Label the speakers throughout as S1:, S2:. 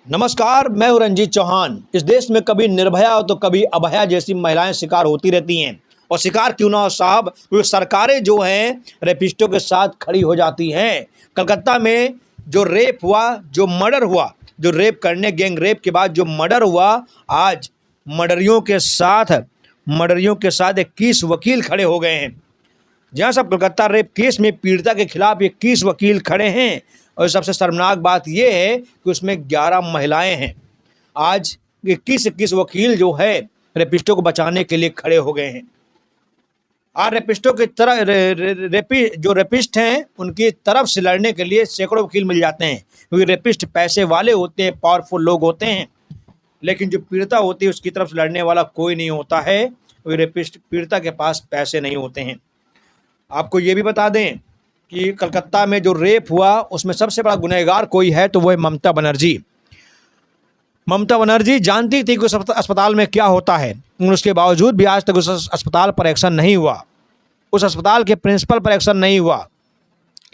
S1: नमस्कार, मैं हूं रंजीत चौहान। इस देश में कभी निर्भया तो कभी अभया जैसी महिलाएं शिकार होती रहती हैं। और शिकार क्यों ना हो साहब, क्योंकि सरकारें जो हैं रेपिस्टों के साथ खड़ी हो जाती हैं। कलकत्ता में जो रेप हुआ, जो मर्डर हुआ, जो रेप करने गैंग रेप के बाद जो मर्डर हुआ, आज मर्डरियों के साथ 21 वकील खड़े हो गए हैं। जहाँ सब कलकत्ता रेप केस में पीड़िता के खिलाफ 21 वकील खड़े हैं। और सबसे शर्मनाक बात यह है कि उसमें 11 महिलाएं हैं। आज 21 वकील जो है रेपिस्टों को बचाने के लिए खड़े हो गए हैं। आज रेपिस्टों की तरफ जो रेपिस्ट हैं उनकी तरफ से लड़ने के लिए सैकड़ों वकील मिल जाते हैं, क्योंकि रेपिस्ट पैसे वाले होते हैं, पावरफुल लोग होते हैं। लेकिन जो पीड़िता होती है उसकी तरफ से लड़ने वाला कोई नहीं होता है, क्योंकि रेपिस्ट पीड़िता के पास पैसे नहीं होते हैं। आपको ये भी बता दें कि कलकत्ता में जो रेप हुआ उसमें सबसे बड़ा गुनहगार कोई है तो वो है ममता बनर्जी। ममता बनर्जी जानती थी कि उस अस्पताल में क्या होता है, उसके बावजूद भी आज तक उस अस्पताल पर एक्शन नहीं हुआ। उस अस्पताल के प्रिंसिपल पर एक्शन नहीं हुआ,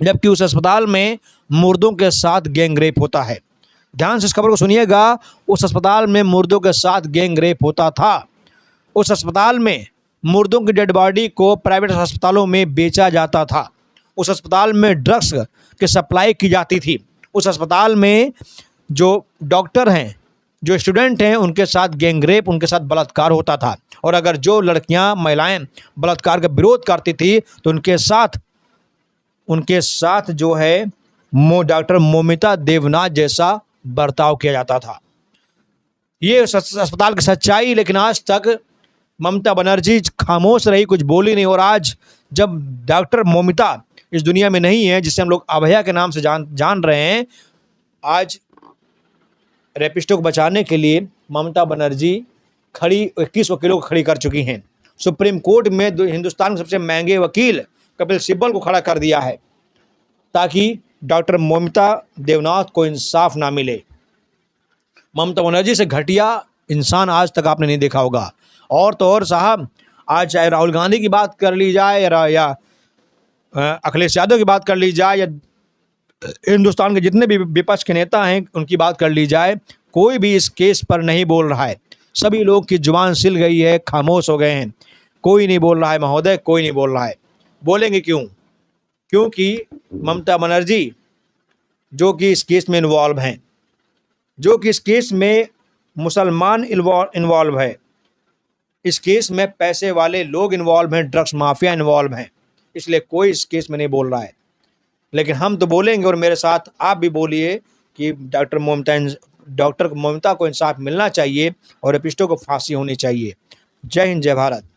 S1: जबकि उस अस्पताल में मुर्दों के साथ गैंग रेप होता है। ध्यान से इस खबर को सुनिएगा। उस अस्पताल में मुर्दों के साथ गैंग रेप होता था। उस अस्पताल में मुर्दों की डेड बॉडी को प्राइवेट अस्पतालों में बेचा जाता था। उस अस्पताल में ड्रग्स की सप्लाई की जाती थी। उस अस्पताल में जो डॉक्टर हैं, जो स्टूडेंट हैं, उनके साथ गैंग रेप, उनके साथ बलात्कार होता था। और अगर जो लड़कियां, महिलाएं बलात्कार का विरोध करती थी तो उनके साथ जो है डॉक्टर मौमिता देवनाथ जैसा बर्ताव किया जाता था। ये उस अस्पताल की सच्चाई। लेकिन आज तक ममता बनर्जी खामोश रही, कुछ बोली नहीं। और आज जब डॉक्टर मौमिता इस दुनिया में नहीं है, जिसे हम लोग अभया के नाम से जान रहे हैं, आज रेपिस्टों को बचाने के लिए ममता बनर्जी 21 वकीलों को खड़ी कर चुकी हैं। सुप्रीम कोर्ट में हिंदुस्तान के सबसे महंगे वकील कपिल सिब्बल को खड़ा कर दिया है, ताकि डॉक्टर मौमिता देवनाथ को इंसाफ ना मिले। ममता बनर्जी से घटिया इंसान आज तक आपने नहीं देखा होगा। और तो और साहब, आज चाहे राहुल गांधी की बात कर ली जाए या अखिलेश यादव की बात कर ली जाए, या हिंदुस्तान के जितने भी विपक्ष के नेता हैं उनकी बात कर ली जाए, कोई भी इस केस पर नहीं बोल रहा है। सभी लोग की जुबान सिल गई है, खामोश हो गए हैं। कोई नहीं बोल रहा है महोदय, कोई नहीं बोल रहा है। बोलेंगे क्यों? क्योंकि ममता बनर्जी जो कि इस केस में इन्वॉल्व हैं, जो कि इस केस में मुसलमान इन्वॉल्व है, इस केस में पैसे वाले लोग इन्वॉल्व हैं, ड्रग्स माफिया इन्वॉल्व हैं, इसलिए कोई इस केस में नहीं बोल रहा है। लेकिन हम तो बोलेंगे, और मेरे साथ आप भी बोलिए कि डॉक्टर ममता को इंसाफ मिलना चाहिए और रेपिस्टों को फांसी होनी चाहिए। जय हिंद, जय भारत।